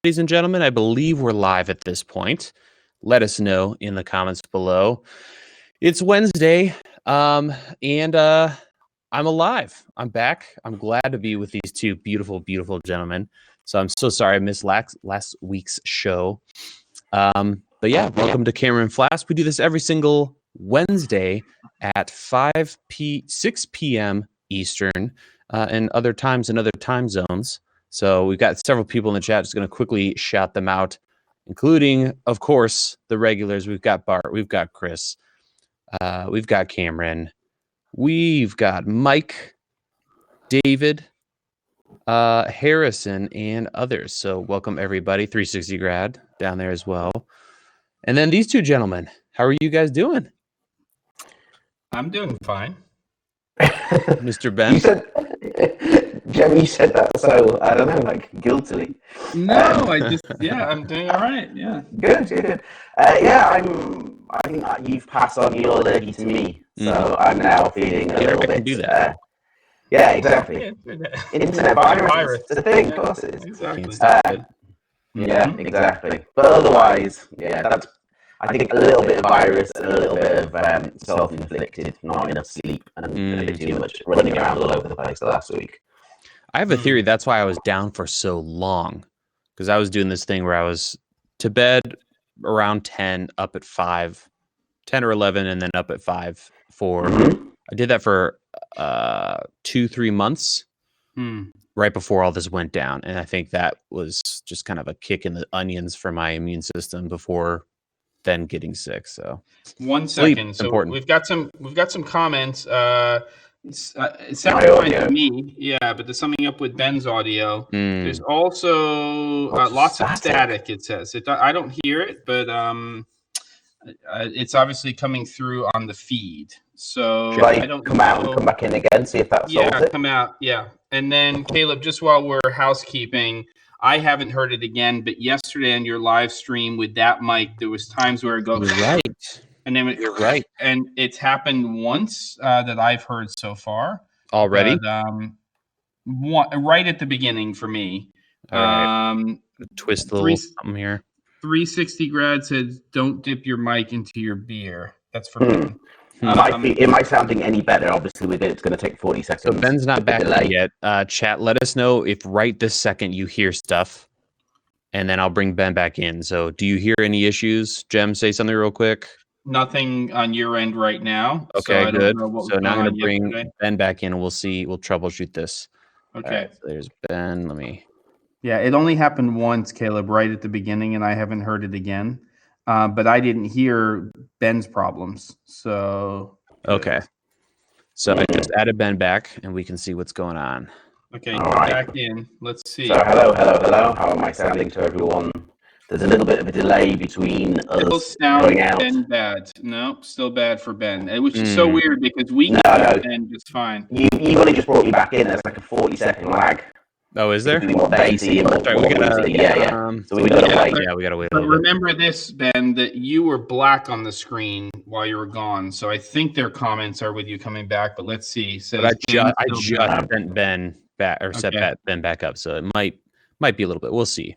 ladies and gentlemen. I believe we're live at this point. Let us know in the comments below. It's Wednesday, and I'm alive. I'm back. I'm glad to be with these two beautiful, beautiful gentlemen. So I'm so sorry I missed last week's show. But yeah, welcome to Camera and Flask. We do this every single Wednesday at 6 p.m. Eastern, and other times in other time zones. So we've got several people in the chat. Just going to quickly shout them out, including, of course, the regulars. We've got Bart, we've got Chris, we've got Cameron, we've got Mike, David, Harrison, and others. So welcome everybody. 360 grad down there as well. And then these two gentlemen, how are you guys doing? I'm doing fine. Mr. Ben? You said that so, I don't know, like guiltily. No, I'm doing all right. Yeah. Good. I think you've passed on your lurgy to me, so I'm now feeling a little bit. Can do that. Yeah, exactly. Internet virus. It's a thing, of course it is. Exactly. Yeah, exactly. But otherwise, yeah, that's, I think, a little bit of virus and a little bit of self-inflicted, not enough sleep and too much running around all over the place last week. I have a theory that's why I was down for so long, because I was doing this thing where I was to bed around 10, up at 5, 10 or 11, and then up at 5 for, I did that for 2-3 months right before all this went down. And I think that was just kind of a kick in the onions for my immune system before then getting sick. So 1 second. So important. we've got some comments. It sounded fine to me, yeah, but there's something up with Ben's audio. There's also lots of static, it says. I don't hear it, but it's obviously coming through on the feed. So I don't come out and come back in again, see if that solves it? Come out, yeah. And then, Caleb, just while we're housekeeping, I haven't heard it again, but yesterday on your live stream with that mic, there was times where it goes right. And then you're right. And it's happened once that I've heard so far. Already? But, right at the beginning for me. All right. Twist a little something here. 360 grad said, don't dip your mic into your beer. That's for me. Am I sounding any better? Obviously, with it, it's going to take 40 seconds. So Ben's not back yet. Chat, let us know if right this second you hear stuff, and then I'll bring Ben back in. So do you hear any issues? Jem, say something real quick. Nothing on your end right now. Okay, so good. So now I'm going to bring Ben back in, and we'll troubleshoot this. Okay. Right, so there's Ben. Let me. Yeah, it only happened once, Caleb, right at the beginning, and I haven't heard it again. But I didn't hear Ben's problems. So okay. So I just added Ben back, and we can see what's going on. Okay, back in. Let's see. So hello. How am I sounding to everyone? There's a little bit of a delay between us going out. Ben bad. No, still bad for Ben. Which is so weird because we can Ben just fine. You only just brought me back in. There's like a 40-second lag. Oh, is there? More bassy and so we gotta wait. Yeah, we gotta wait. But remember this, Ben, that you were black on the screen while you were gone. So I think their comments are with you coming back. But let's see. So I just sent Ben back set Ben back up. So it might be a little bit. We'll see.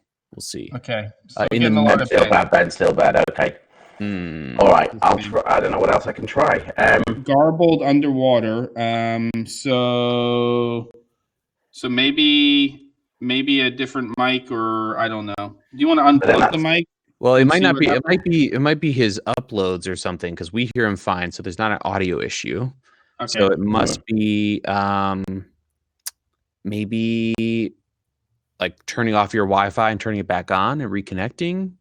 Okay. So Ben's still bad. Okay. All right. I'll try. I don't know what else I can try. Garbled underwater. So maybe a different mic, or I don't know. Do you want to unplug the mic? Well, it might not be. It might be his uploads or something, because we hear him fine. So there's not an audio issue. Okay. So it must be maybe like turning off your Wi-Fi and turning it back on and reconnecting.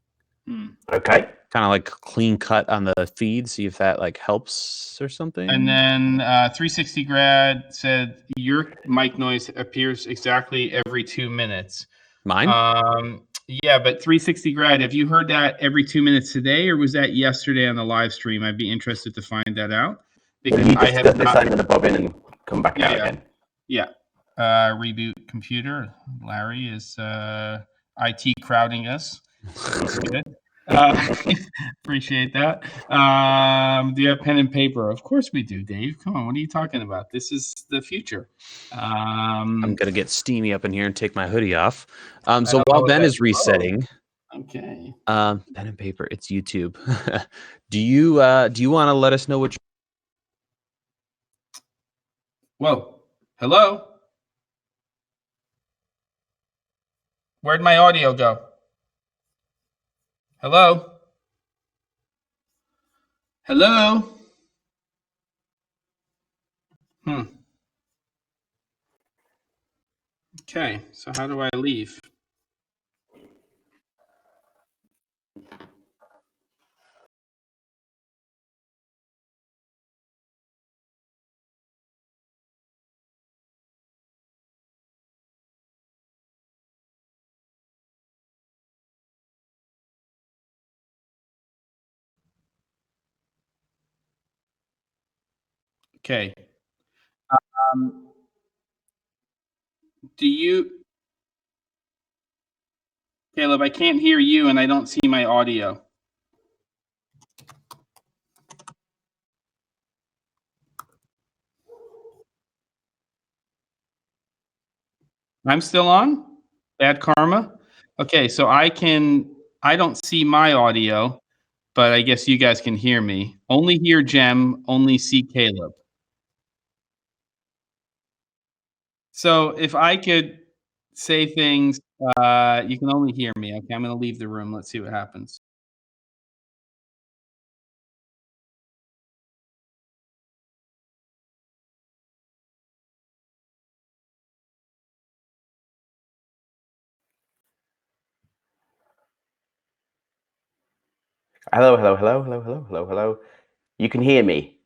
Okay. Kind of like clean cut on the feed. See if that like helps or something. And then 360 grad said your mic noise appears exactly every 2 minutes. Mine? Yeah, but 360 grad, have you heard that every 2 minutes today, or was that yesterday on the live stream? I'd be interested to find that out. Because I have decided to bob in and come back out again. Yeah. Reboot computer. Larry is IT crowding us. That's good. Appreciate that. Do you have pen and paper? Of course we do, Dave. Come on, what are you talking about? This is the future. I'm gonna get steamy up in here and take my hoodie off. So while Ben is resetting, okay. Pen and paper. It's YouTube. Do you want to let us know what? Whoa. Hello. Where'd my audio go? Hello. Hello. Okay, so how do I leave? Okay. Do you, Caleb, I can't hear you and I don't see my audio. I'm still on? Bad karma? Okay, so I don't see my audio, but I guess you guys can hear me. Only hear Jem, only see Caleb. So if I could say things, you can only hear me. Okay, I'm going to leave the room. Let's see what happens. Hello, hello, hello, hello, hello, hello, hello. You can hear me,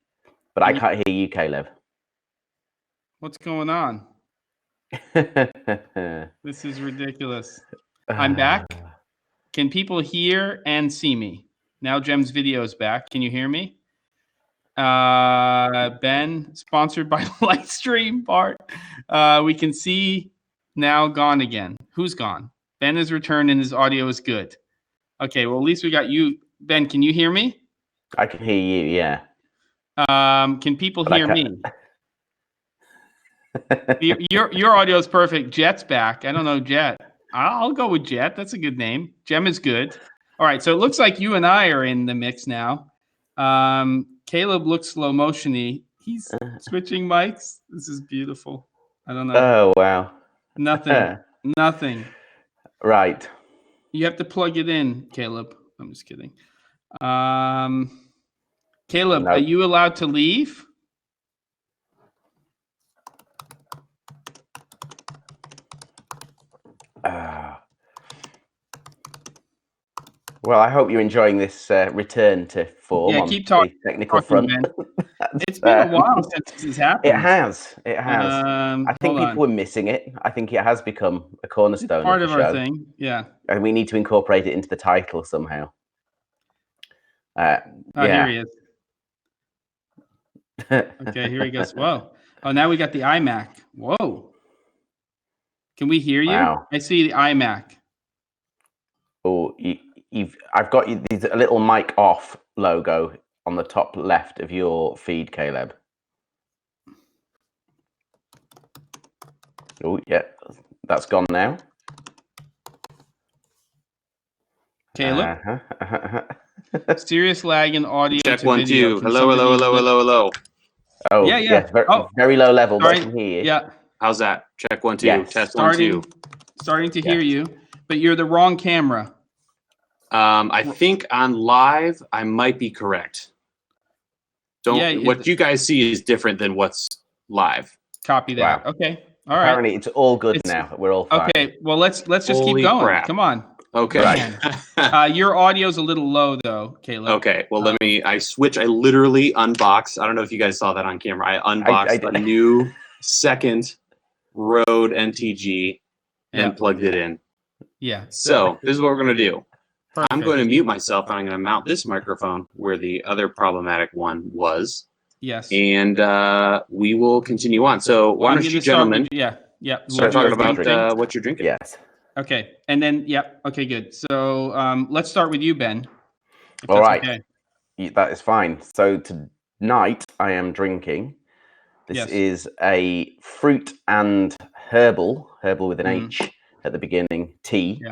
but I can't hear you, Caleb. What's going on? This is ridiculous. I'm back. Can people hear and see me? Now Jem's video is back. Can you hear me? Ben, sponsored by Lightstream, Bart. We can see now gone again. Who's gone? Ben has returned and his audio is good. Okay, well, at least we got you. Ben, can you hear me? I can hear you, yeah. Can people hear me? Your audio is perfect. Jet's back. I don't know, Jet. I'll go with Jet. That's a good name. Jem is good. All right, so it looks like you and I are in the mix now. Caleb looks slow motion-y. He's switching mics. This is beautiful. I don't know. Oh, wow. Nothing. Nothing. Right. You have to plug it in, Caleb. I'm just kidding. Caleb, are you allowed to leave? Well, I hope you're enjoying this return to form. Yeah, keep talking. Technical front. It's been a while since this has happened. It has. It has. I think people were missing it. I think it has become a cornerstone. It's part of our show. thing. Yeah. And we need to incorporate it into the title somehow. Here he is. Okay, here he goes. Whoa. Oh, now we got the iMac. Whoa. Can we hear you? Wow. I see the iMac. Oh, I've got a little mic off logo on the top left of your feed, Caleb. Oh, yeah, that's gone now. Caleb? Serious lag in audio. Check 1 2. Hello, hello, hello, hello, hello. Oh, yeah. Yes, very low level, but I can hear you. Yeah. How's that? Check 1 2. Yes. Test 1 2. Starting to hear you, but you're the wrong camera. I think on live, I might be correct. What you guys see is different than what's live. Copy that. Wow. Okay. All right. Apparently, it's all good now. We're all fine. Okay. Well, let's just keep going. Crap. Come on. Okay. Your audio's a little low, though, Caleb. Okay. Well, I literally unboxed. I don't know if you guys saw that on camera. I unboxed a new second Rode NTG and plugged it in. Yeah. So this is what we're going to do. Perfect. I'm going to mute myself, and I'm going to mount this microphone where the other problematic one was. Yes. And we will continue on. So why don't you gentlemen start talking about what you're drinking? Yes. Okay. And then, okay, good. So let's start with you, Ben. All right. Okay. That is fine. So tonight I am drinking. This is a fruit and herbal with an H at the beginning, tea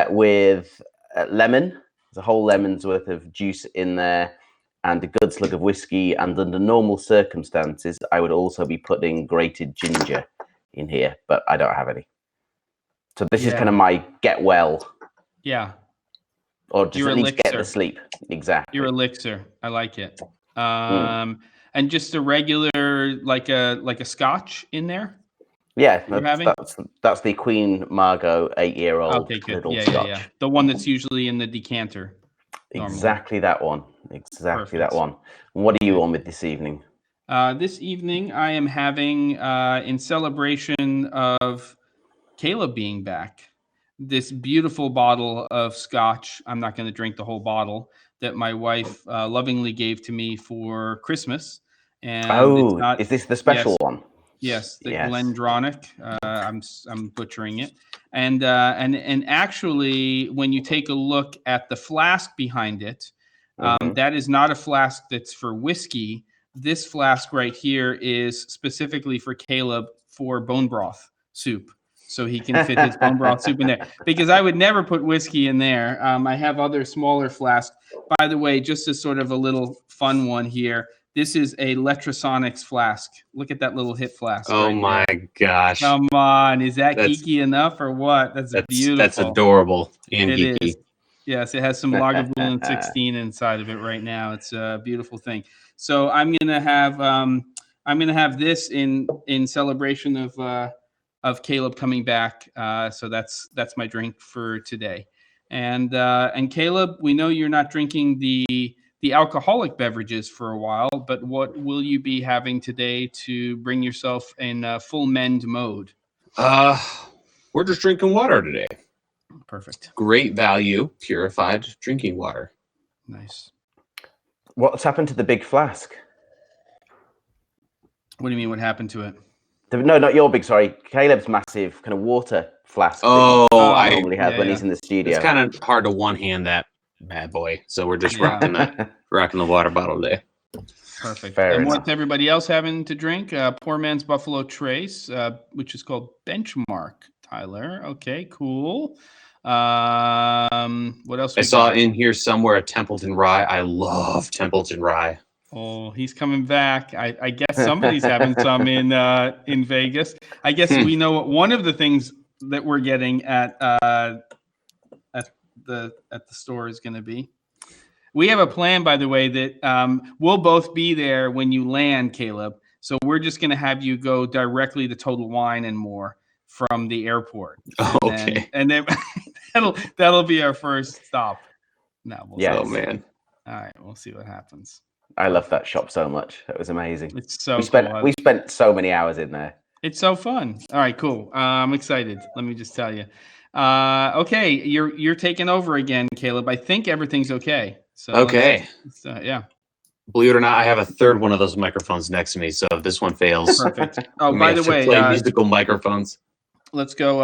with lemon. There's a whole lemon's worth of juice in there and a good slug of whiskey. And under normal circumstances, I would also be putting grated ginger in here, but I don't have any. So this is kind of my get well. Yeah. Or just at least get the sleep. Exactly. Your elixir. I like it. And just a regular, like a scotch in there? Yeah, that's the Queen Margot 8-year-old little scotch. Yeah. The one that's usually in the decanter. Normally. Exactly that one. Exactly that one. What are you on with this evening? This evening I am having, in celebration of Caleb being back, this beautiful bottle of scotch. I'm not going to drink the whole bottle, that my wife lovingly gave to me for Christmas. And is this the special one? Yes, the Glendronach. I'm butchering it. And actually, when you take a look at the flask behind it, that is not a flask that's for whiskey. This flask right here is specifically for Caleb for bone broth soup. So he can fit his bone broth soup in there. Because I would never put whiskey in there. I have other smaller flasks. By the way, just as sort of a little fun one here, this is a Letrasonics flask. Look at that little hit flask. Oh my gosh. Come on. Is that geeky enough or what? That's beautiful. That's adorable and geeky. Is. Yes, it has some Lagavulin 16 inside of it right now. It's a beautiful thing. So I'm gonna have this in celebration of Caleb coming back. So that's my drink for today. And Caleb, we know you're not drinking the alcoholic beverages for a while, but what will you be having today to bring yourself in full mend mode? We're just drinking water today. Perfect. Great value, purified drinking water. Nice. What's happened to the big flask? What do you mean? What happened to it? No, not your big. Sorry, Caleb's massive kind of water flask. I normally has when he's in the studio. It's kind of hard to one hand that bad boy, so we're just rocking the water bottle today. Perfect. And what's everybody else having to drink? Poor Man's Buffalo Trace, which is called Benchmark. Tyler, okay, cool. What else? I saw in here somewhere a Templeton Rye. I love Templeton Rye. Oh, he's coming back. I guess somebody's having some in Vegas. I guess we know what one of the things that we're getting at the store is going to be. We have a plan, by the way, that we'll both be there when you land, Caleb. So we're just going to have you go directly to Total Wine and More from the airport. And then that'll be our first stop. Oh man. All right, we'll see what happens. I love that shop so much. That was amazing. It's so we spent so many hours in there. It's so fun. All right, cool. I'm excited. Let me just tell you. Okay, you're taking over again, Caleb. I think everything's okay. So okay. Yeah. Believe it or not, I have a third one of those microphones next to me. So if this one fails, perfect. Oh, by the way, play musical microphones. Let's go.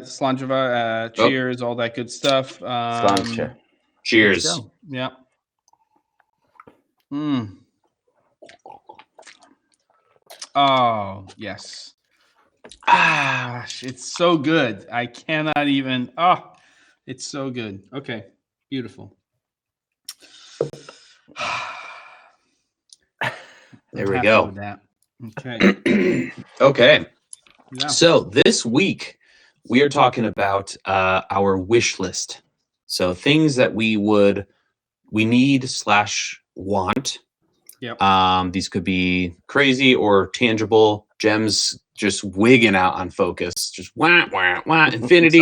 Slanjava. Cheers. All that good stuff. Slancha. Cheers. Yeah. Oh, yes. It's so good. I cannot even. Oh, it's so good. Okay. Beautiful. There we go. Okay. Okay. Yeah. So this week we are talking about our wish list. So things that we need/want. Yep. These could be crazy or tangible gems, just wigging out on focus. Just infinity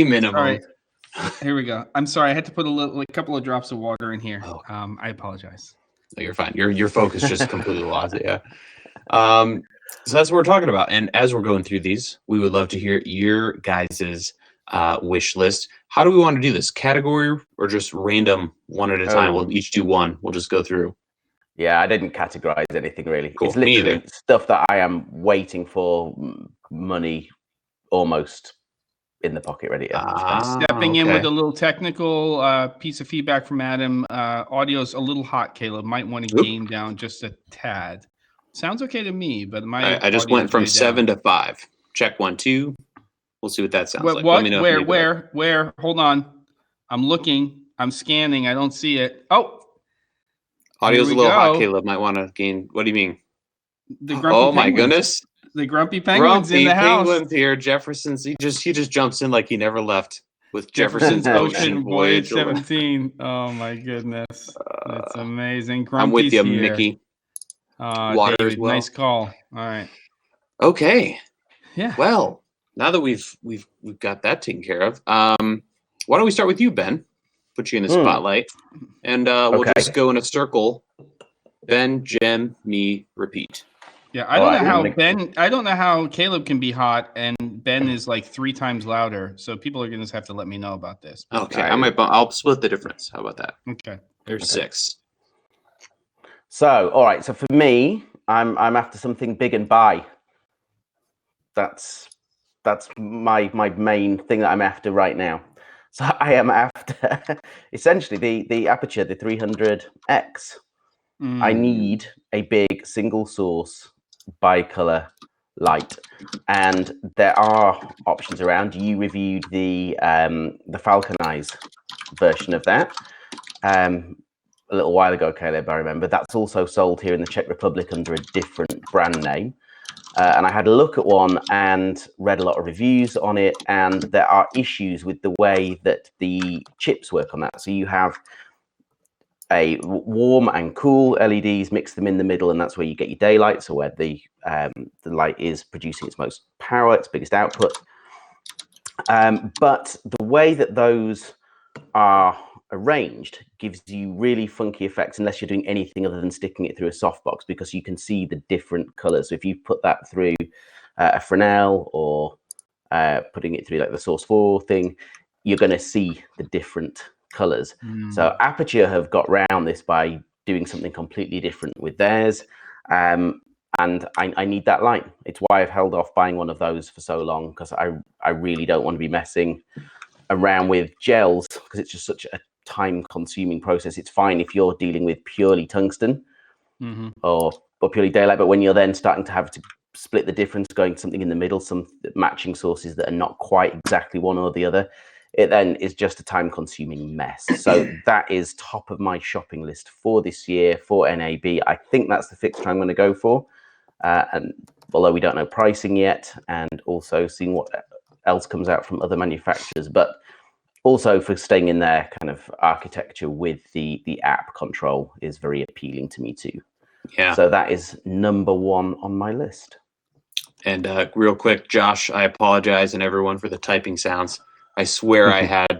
minimum. All right. Here we go. I'm sorry. I had to put a couple of drops of water in here. Oh. I apologize. No, you're fine. Your focus just completely lost it. Yeah. So that's what we're talking about. And as we're going through these, we would love to hear your guys's wish list. How do we want to do this? Category or just random, one at a time? We'll each do one. We'll just go through. Yeah, I didn't categorize anything really. Cool. It's literally stuff that I am waiting for money almost in the pocket, ready to Stepping in with a little technical piece of feedback from Adam. Audio's a little hot, Caleb. Might want to gain down just a tad. Sounds okay to me, but I just went from 7 to 5. Check 1, 2. We'll see what that sounds like. What? Let me know Where? Hold on. I'm looking. I'm scanning. I don't see it. Oh. Audio's a little hot, Caleb. Might want to gain. What do you mean? Oh my goodness. The grumpy penguins in the house. Penguins here. Jefferson's. He just jumps in like he never left with Jefferson's Ocean Voyage 17. Oh my goodness. That's amazing. Grumpy's I'm with you, here. Mickey. Water David, as well. Nice call. All right. Okay. Yeah. Well, now that we've got that taken care of, why don't we start with you, Ben? Put you in the spotlight, and we'll just go in a circle. Ben, Jem, me, repeat. Yeah, I don't know how Caleb can be hot and Ben is like 3 times louder. So people are gonna have to let me know about this. Okay, I'll split the difference. How about that? Okay. There's 6. So, all right. So for me, I'm after something big and buy. That's my main thing that I'm after right now. So I am after essentially the aperture, the 300X. I need a big single source bicolor light, and there are options around. You reviewed the Falcon Eyes version of that a little while ago, Caleb. I remember that's also sold here in the Czech Republic under a different brand name. And I had a look at one and read a lot of reviews on it, and there are issues with the way that the chips work on that. So you have a warm and cool LEDs, mix them in the middle, and that's where you get your daylight. So where the light is producing its most power, its biggest output. But the way that those are arranged gives you really funky effects unless you're doing anything other than sticking it through a softbox, because you can see the different colors. So if you put that through a Fresnel or putting it through like the Source 4 thing, you're going to see the different colors. So Aperture have got around this by doing something completely different with theirs, and I need that light. It's why I've held off buying one of those for so long, because I really don't want to be messing around with gels, because it's just such a time-consuming process. It's fine if you're dealing with purely tungsten or purely daylight, but when you're then starting to have to split the difference, going something in the middle, some matching sources that are not quite exactly one or the other, it then is just a time-consuming mess. So that is top of my shopping list for this year for NAB. I think that's the fixture I'm going to go for, and although we don't know pricing yet, and also seeing what else comes out from other manufacturers, but also for staying in their kind of architecture with the app control is very appealing to me too. Yeah. So that is number 1 on my list. And real quick, Josh, I apologize and everyone for the typing sounds. I swear I had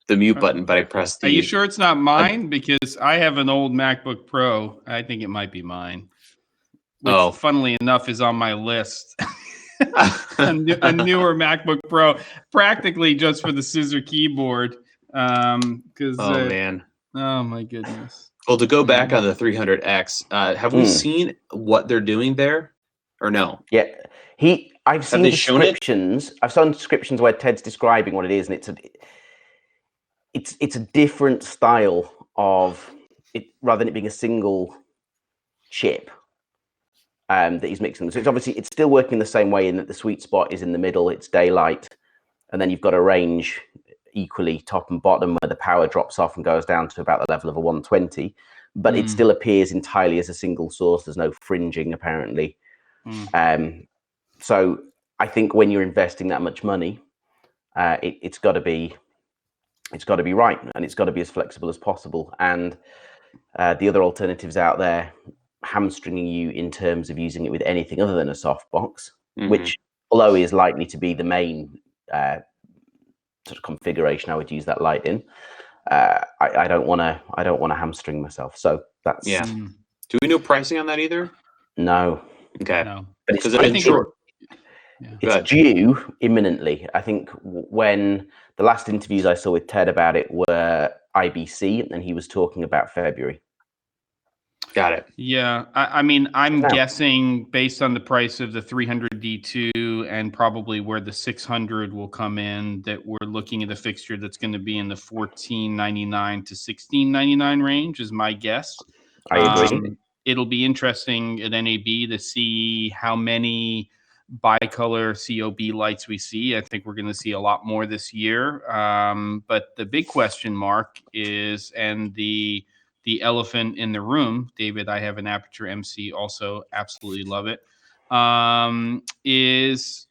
the mute button, but I pressed the... Are you sure it's not mine? Because I have an old MacBook Pro. I think it might be mine. Which, funnily enough, is on my list. a newer MacBook Pro, practically just for the scissor keyboard. Man. Oh my goodness. Well, to go back on the 300X, have we seen what they're doing there, or no? Yeah, I've seen descriptions. I've seen descriptions where Ted's describing what it is, and it's a different style of it, rather than it being a single chip. That he's mixing them. So it's still working the same way in that the sweet spot is in the middle, it's daylight, and then you've got a range equally top and bottom where the power drops off and goes down to about the level of a 120, but it still appears entirely as a single source. There's no fringing apparently. So I think when you're investing that much money, it's got to be right, and it's got to be as flexible as possible. And the other alternatives out there hamstringing you in terms of using it with anything other than a softbox, which, although is likely to be the main sort of configuration I would use that light in, I don't want to hamstring myself. So that's Do we know pricing on that either? No. Okay. No. But it's due imminently. I think when the last interviews I saw with Ted about it were IBC, and he was talking about February. Got it. Yeah, I mean, I'm Now- guessing based on the price of the 300D2 and probably where the 600 will come in, that we're looking at a fixture that's going to be in the $14.99 to $16.99 range is my guess. I agree. It'll be interesting at NAB to see how many bicolor COB lights we see. I think we're going to see a lot more this year. But the big question mark is, and the elephant in the room, David, I have an Aperture MC, also absolutely love it, is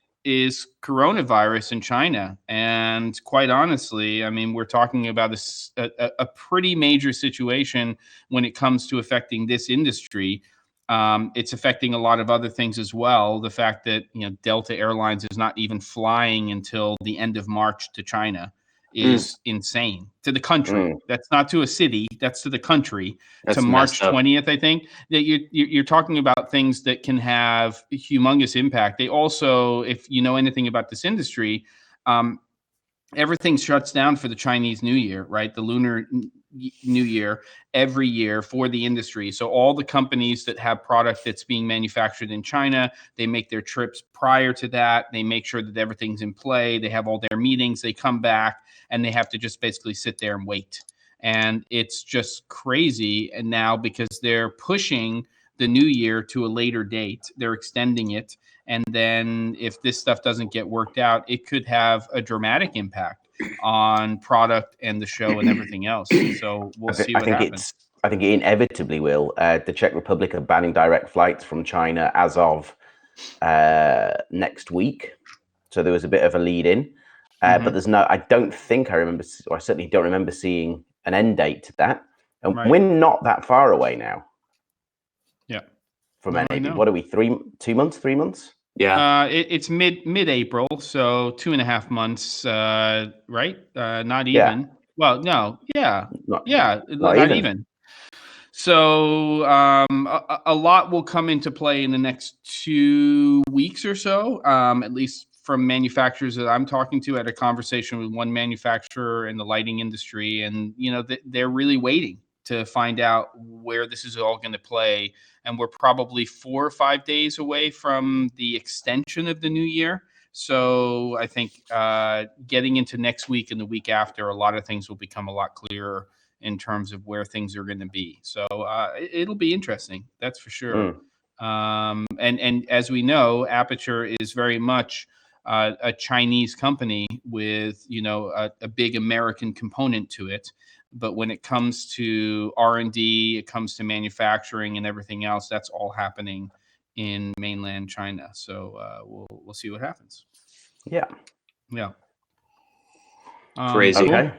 coronavirus in China. And quite honestly, I mean, we're talking about a pretty major situation when it comes to affecting this industry. It's affecting a lot of other things as well. The fact that, you know, Delta Airlines is not even flying until the end of March to China is insane to the country. That's not to a city. That's to the country. That's to March messed up. 20th, I think. That you're talking about things that can have humongous impact. They also, if you know anything about this industry, everything shuts down for the Chinese New Year, right? The Lunar New Year every year for the industry. So all the companies that have product that's being manufactured in China, they make their trips prior to that. They make sure that everything's in play. They have all their meetings. They come back and they have to just basically sit there and wait. And it's just crazy. And now because they're pushing the new year to a later date, they're extending it. And then if this stuff doesn't get worked out, it could have a dramatic impact on product and the show and everything else. So we'll see what happens. I think it inevitably will. The Czech Republic are banning direct flights from China as of next week. So there was a bit of a lead in. But there's no, I don't think I remember, or I certainly don't remember seeing an end date to that. And we're not that far away now. Yeah. From NAB. What are we, 3 months? Yeah. It's mid-April, so 2.5 months, right? Not even. Yeah. Well, no. Yeah. Not even. So a lot will come into play in the next 2 weeks or so, at least from manufacturers that I'm talking to. I had a conversation with one manufacturer in the lighting industry, and you know they're really waiting to find out where this is all going to play. And we're probably 4 or 5 days away from the extension of the new year. So I think getting into next week and the week after, a lot of things will become a lot clearer in terms of where things are going to be. So it'll be interesting. That's for sure. And as we know, Aperture is very much a Chinese company with, you know, a big American component to it. But when it comes to R&D, it comes to manufacturing and everything else, that's all happening in mainland China. So we'll see what happens. Yeah. Crazy. Okay.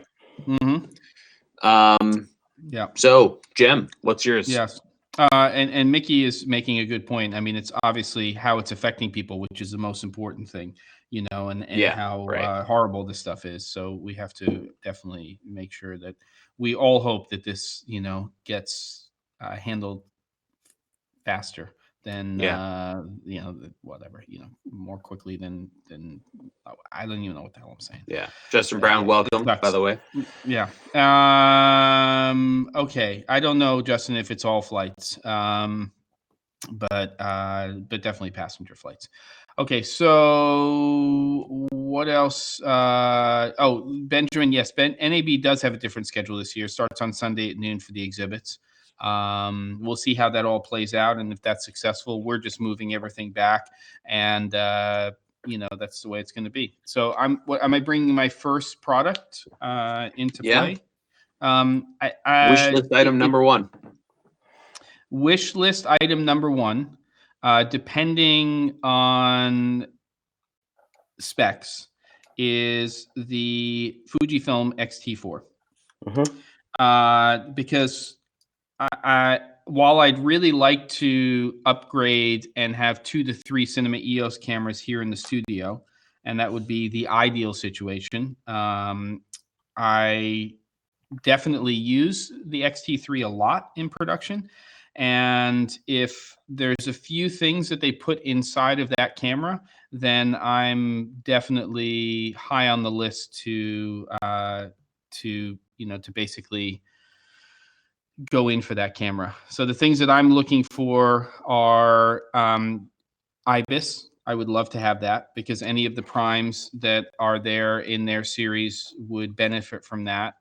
Yeah. So, Jem, what's yours? Yes. And Mickey is making a good point. I mean, it's obviously how it's affecting people, which is the most important thing, you know, and how horrible this stuff is. So we have to definitely make sure that we all hope that this, you know, gets handled faster than, you know, whatever, you know, more quickly than I don't even know what the hell I'm saying. Yeah. Justin Brown, welcome, by the way. Yeah. Okay. I don't know, Justin, if it's all flights, but definitely passenger flights. Okay. So what else? Benjamin. Yes. NAB does have a different schedule this year. Starts on Sunday at noon for the exhibits. We'll see how that all plays out. And if that's successful, we're just moving everything back. And, you know, that's the way it's going to be. So am I bringing my first product into play? Wishlist item number one. Wishlist item number one, depending on specs, is the Fujifilm X-T4. Because while I'd really like to upgrade and have 2 to 3 Cinema EOS cameras here in the studio, and that would be the ideal situation, I definitely use the X-T3 a lot in production. And if there's a few things that they put inside of that camera, then I'm definitely high on the list to basically go in for that camera. So the things that I'm looking for are IBIS. I would love to have that because any of the primes that are there in their series would benefit from that.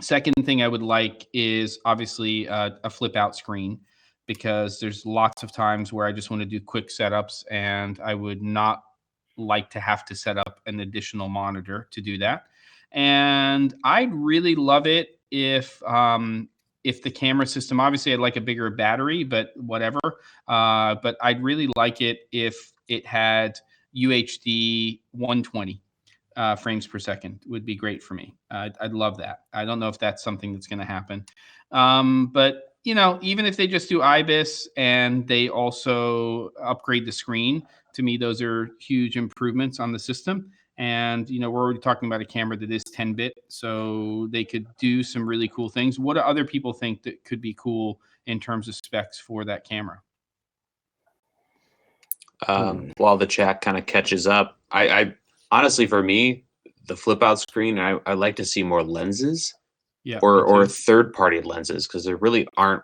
Second thing I would like is obviously a flip out screen, because there's lots of times where I just want to do quick setups and I would not like to have to set up an additional monitor to do that. And I'd really love it if the camera system, obviously I'd like a bigger battery, but whatever. But I'd really like it if it had UHD 120 frames per second. Would be great for me. I'd love that. I don't know if that's something that's going to happen. But you know, even if they just do IBIS and they also upgrade the screen, to me, those are huge improvements on the system. And, you know, we're already talking about a camera that is 10-bit, so they could do some really cool things. What do other people think that could be cool in terms of specs for that camera? While the chat kind of catches up, I honestly, for me, the flip out screen, I like to see more lenses, or third-party lenses, because there really aren't.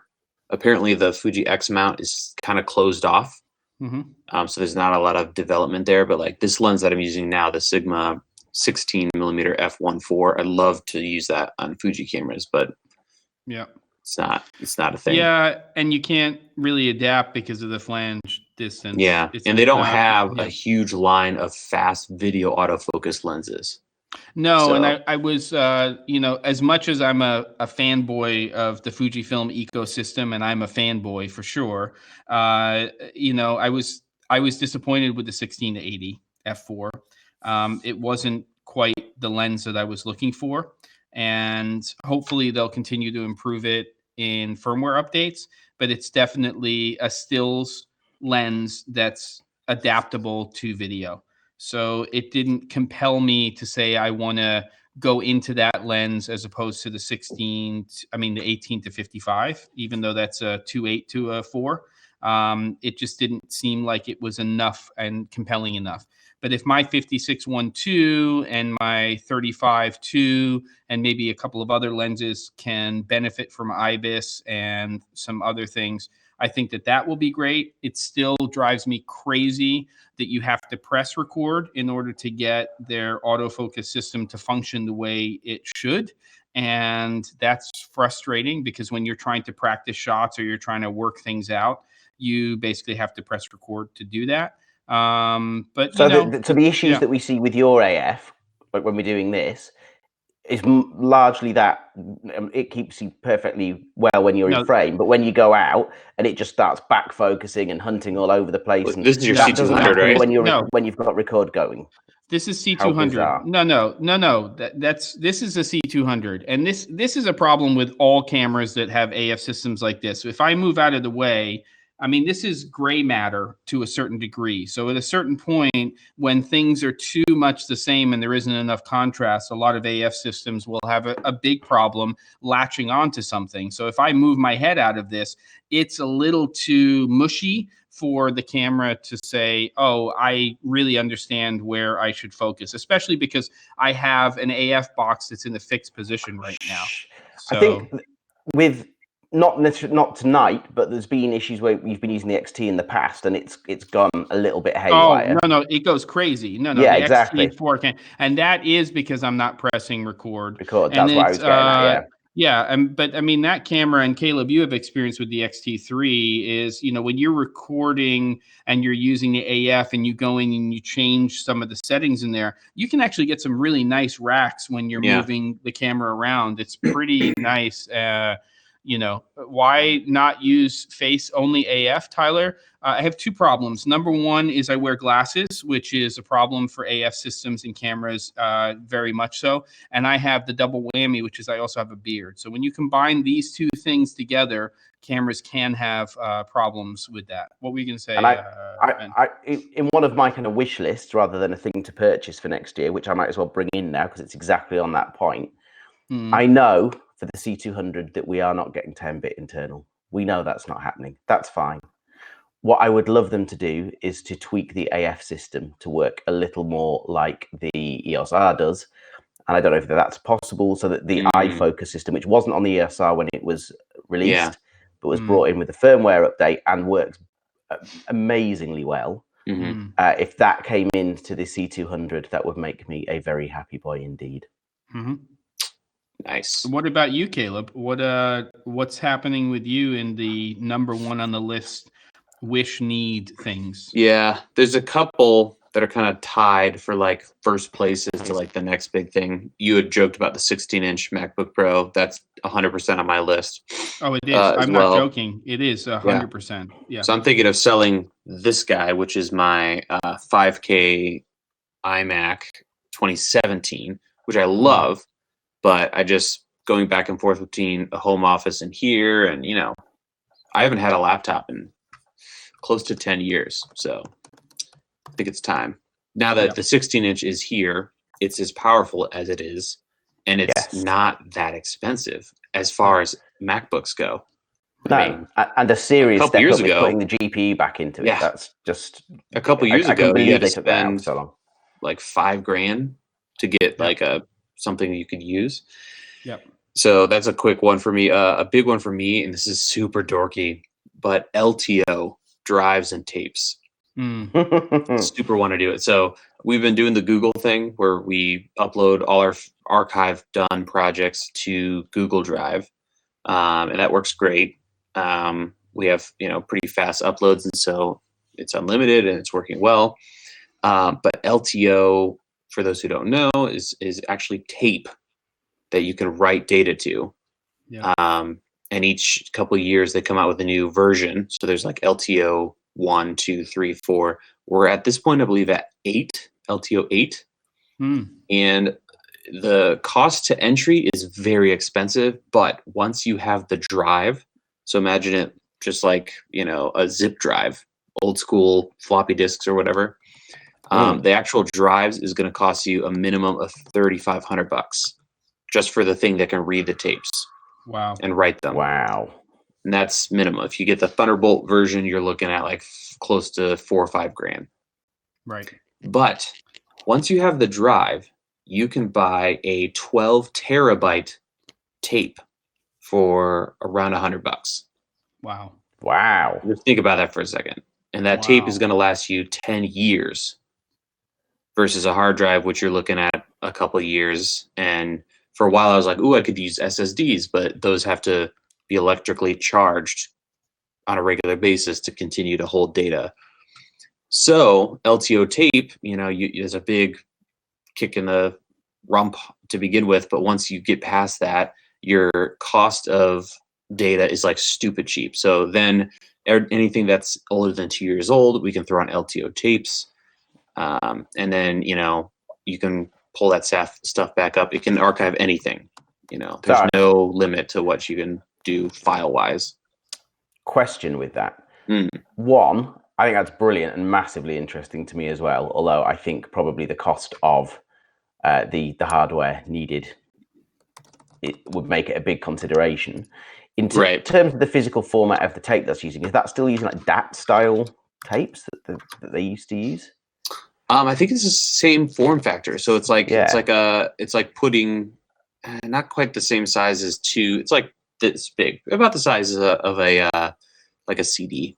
Apparently, the Fuji X mount is kind of closed off. So there's not a lot of development there, but like this lens that I'm using now, the Sigma 16mm f1.4, I'd love to use that on Fuji cameras, but it's not a thing. Yeah, and you can't really adapt because of the flange distance. Yeah, and they don't have a huge line of fast video autofocus lenses. No, so. And I was, you know, as much as I'm a fanboy of the Fujifilm ecosystem, and I'm a fanboy for sure, you know, I was disappointed with the 16-80 f4. It wasn't quite the lens that I was looking for, and hopefully they'll continue to improve it in firmware updates. But it's definitely a stills lens that's adaptable to video. So it didn't compel me to say I want to go into that lens as opposed to the 18 to 55, even though that's a 2.8 to a 4. It just didn't seem like it was enough and compelling enough. But if my 56-1.2 and my 35-2 and maybe a couple of other lenses can benefit from IBIS and some other things, I think that will be great. It still drives me crazy that you have to press record in order to get their autofocus system to function the way it should. And that's frustrating because when you're trying to practice shots or you're trying to work things out, you basically have to press record to do that. But so the issues that we see with your AF, like when we're doing this, is largely that it keeps you perfectly well when you're in frame, but when you go out and it just starts back focusing and hunting all over the place. And this is your C200, right? When you've got record going. This is C200. No. This is a C200, and this is a problem with all cameras that have AF systems like this. So if I move out of the way, I mean, this is gray matter to a certain degree. So at a certain point, when things are too much the same and there isn't enough contrast, a lot of AF systems will have a big problem latching onto something. So if I move my head out of this, it's a little too mushy for the camera to say, oh, I really understand where I should focus, especially because I have an AF box that's in a fixed position right now. So, I think with not tonight, but there's been issues where we've been using the XT in the past, and it's gone a little bit haywire. Oh no, it goes crazy. No, yeah, the exactly. XT 4 and that is because I'm not pressing record. That's what I was getting at. Yeah, but I mean that camera, and Caleb, you have experience with the XT3, is, you know, when you're recording and you're using the AF and you go in and you change some of the settings in there, you can actually get some really nice racks when you're moving the camera around. It's pretty nice. You know, why not use face only AF, Tyler? I have two problems. Number one is I wear glasses, which is a problem for AF systems and cameras, very much so. And I have the double whammy, which is I also have a beard. So when you combine these two things together, cameras can have problems with that. What were you going to say? And I, in one of my kind of wish lists, rather than a thing to purchase for next year, which I might as well bring in now because it's exactly on that point, I know for the C200 that we are not getting 10-bit internal. We know that's not happening. That's fine. What I would love them to do is to tweak the AF system to work a little more like the EOS R does, and I don't know if that's possible. So that the iFocus system, which wasn't on the ESR when it was released, but was brought in with the firmware update and works amazingly well. If that came into the C200, that would make me a very happy boy indeed. Nice. What about you, Caleb? What's happening with you in the #1 on the list wish need things? Yeah, there's a couple that are kind of tied for like first places to like the next big thing. You had joked about the 16-inch MacBook Pro. That's 100% on my list. Oh, it is. I'm not joking. It is 100%. Yeah. So I'm thinking of selling this guy, which is my 5K iMac 2017, which I love, but I just going back and forth between a home office and here, and I haven't had a laptop in close to 10 years, so I think it's time. Now that the 16-inch is here, it's as powerful as it is, and it's not that expensive as far as MacBooks go. And a serious step up with putting the GPU back into it. That's just a couple years ago. You had to spend so long, like $5,000 to get like something you could use. So that's a quick one for me. A big one for me, and this is super dorky, but LTO drives and tapes. Super want to do it. So we've been doing the Google thing where we upload all our archive done projects to Google Drive, and that works great. We have pretty fast uploads, and so it's unlimited and it's working well. But LTO, for those who don't know, is actually tape that you can write data to. And each couple of years they come out with a new version. So there's like LTO 1, 2, 3, 4. We're at this point, I believe, at 8, LTO 8. And the cost to entry is very expensive, but once you have the drive, so imagine it just like, a zip drive, old school floppy disks or whatever. The actual drives is going to cost you a minimum of $3,500 just for the thing that can read the tapes. Wow. And write them. Wow. And that's minimum. If you get the Thunderbolt version, you're looking at like close to $4,000 or $5,000. Right. But once you have the drive, you can buy a 12 terabyte tape for around $100. Wow. Wow. Just think about that for a second. And that tape is going to last you 10 years versus a hard drive, which you're looking at a couple of years. And for a while I was like, ooh, I could use SSDs, but those have to be electrically charged on a regular basis to continue to hold data. So LTO tape, is a big kick in the rump to begin with, but once you get past that, your cost of data is like stupid cheap. So then anything that's older than 2 years old, we can throw on LTO tapes. And then, you can pull that stuff back up. It can archive anything. There's no limit to what you can do file-wise. Question with that. One, I think that's brilliant and massively interesting to me as well, although I think probably the cost of the hardware needed, it would make it a big consideration. In terms of the physical format of the tape that's using, is that still using like DAT style tapes that they used to use? I think it's the same form factor. So it's like it's like putting not quite the same size as it's like this big, about the size of a like a CD.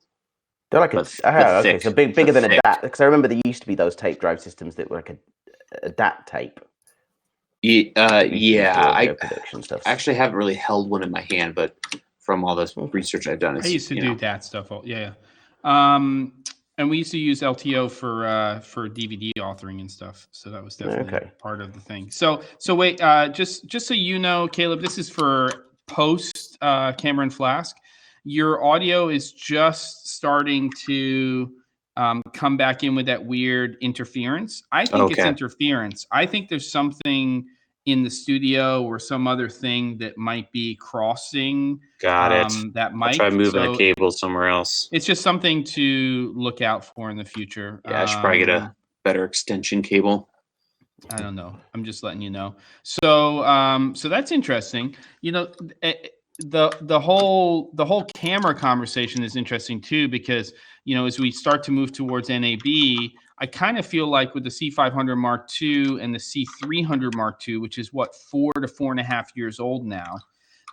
They're like okay, so bigger than a DAT, because I remember there used to be those tape drive systems that were like a DAT tape. I actually haven't really held one in my hand, but from all this research I've done, I used to do that stuff. And we used to use LTO for DVD authoring and stuff. So that was definitely part of the thing. So wait, just so you know, Caleb, this is for post Cameron Flask. Your audio is just starting to come back in with that weird interference. I think it's interference. I think there's something in the studio or some other thing that might be crossing. Got it. That mic. Try moving the cable somewhere else. It's just something to look out for in the future. Yeah, I should probably get a better extension cable. I don't know. I'm just letting you know. So, so that's interesting. the whole camera conversation is interesting too, because as we start to move towards NAB, I kind of feel like with the C500 Mark II and the C300 Mark II, which is 4 to 4.5 years old now,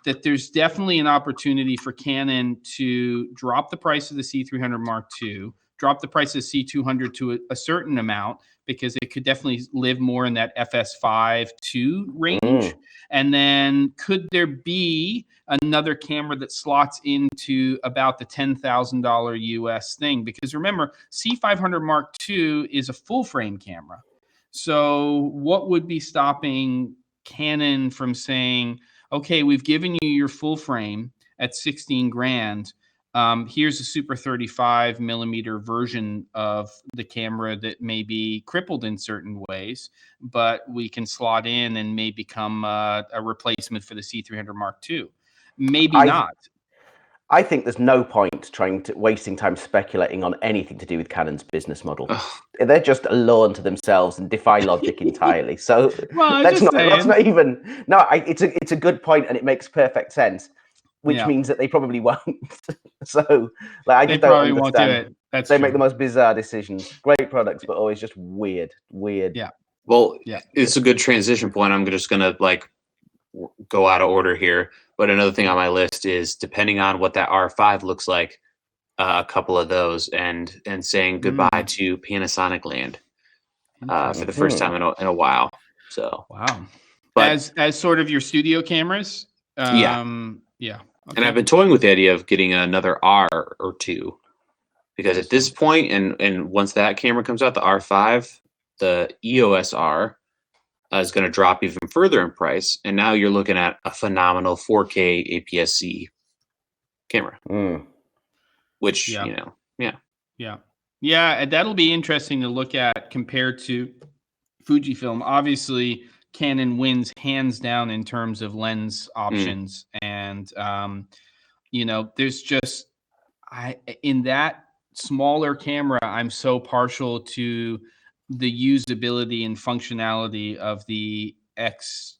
that there's definitely an opportunity for Canon to drop the price of the C300 Mark II, drop the price of the C200 to a certain amount, because it could definitely live more in that FS5 II range. And then could there be another camera that slots into about the $10,000 US thing? Because remember, C500 Mark II is a full frame camera. So what would be stopping Canon from saying, okay, we've given you your full frame at 16 grand. Here's a super 35 millimeter version of the camera that may be crippled in certain ways, but we can slot in and may become a replacement for the C300 Mark II. Maybe not. I think there's no point wasting time speculating on anything to do with Canon's business model. They're just alone to themselves and defy logic entirely. So let's not even. No, it's a good point, and it makes perfect sense. Which means that they probably won't. So, I just don't understand. Won't do it. They make the most bizarre decisions. Great products, but always just weird. Yeah. Well, it's a good transition point. I'm just gonna go out of order here. But another thing on my list is, depending on what that R5 looks like, a couple of those, and saying goodbye to Panasonic land for the first time in a while. So wow. But as sort of your studio cameras. Yeah. Okay. And I've been toying with the idea of getting another R or two, because at this point, and once that camera comes out, the R5, the EOS R is going to drop even further in price, and now you're looking at a phenomenal 4K APS-C camera, which and that'll be interesting to look at compared to Fujifilm. Obviously, Canon wins hands down in terms of lens options. And, there's just, in that smaller camera, I'm so partial to the usability and functionality of the X,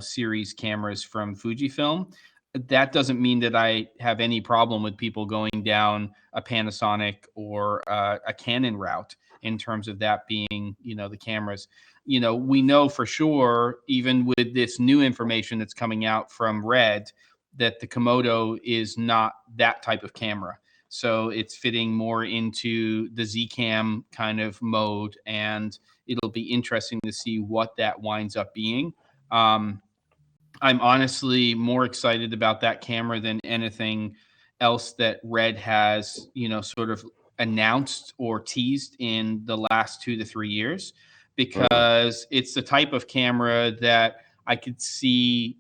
series cameras from Fujifilm. That doesn't mean that I have any problem with people going down a Panasonic or a Canon route in terms of that being, the cameras. We know for sure, even with this new information that's coming out from Red, that the Komodo is not that type of camera. So it's fitting more into the Z-Cam kind of mode, and it'll be interesting to see what that winds up being. I'm honestly more excited about that camera than anything else that Red has, sort of announced or teased in the last 2 to 3 years, because it's the type of camera that I could see,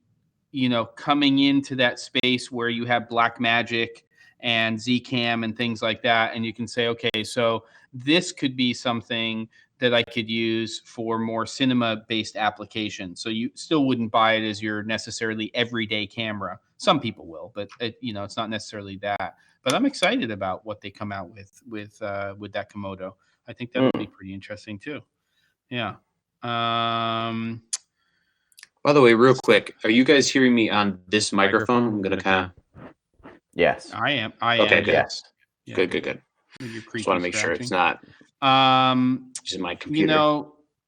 coming into that space where you have Blackmagic and Z-Cam and things like that. And you can say, okay, so this could be something that I could use for more cinema-based applications. So you still wouldn't buy it as your necessarily everyday camera. Some people will, but it's not necessarily that. But I'm excited about what they come out with that Komodo. I think that would be pretty interesting too. Yeah. By the way, real quick, are you guys hearing me on this microphone? I'm gonna kind of. Yes, I am. Okay, good. Yes. Yeah. Good. Just want to make sure it's not. Using my computer.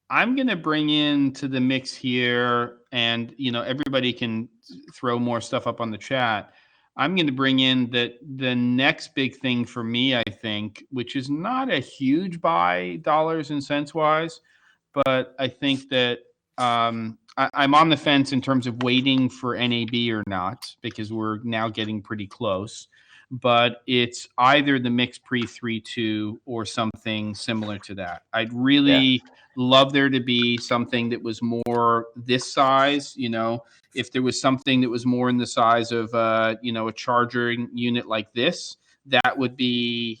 I'm gonna bring into the mix here, and everybody can throw more stuff up on the chat. I'm going to bring in the next big thing for me, I think, which is not a huge buy dollars and cents wise, but I think that I'm on the fence in terms of waiting for NAB or not, because we're now getting pretty close. But it's either the Mix Pre 3.2 or something similar to that. I'd really love there to be something that was more this size. If there was something that was more in the size of a charging unit like this, that would be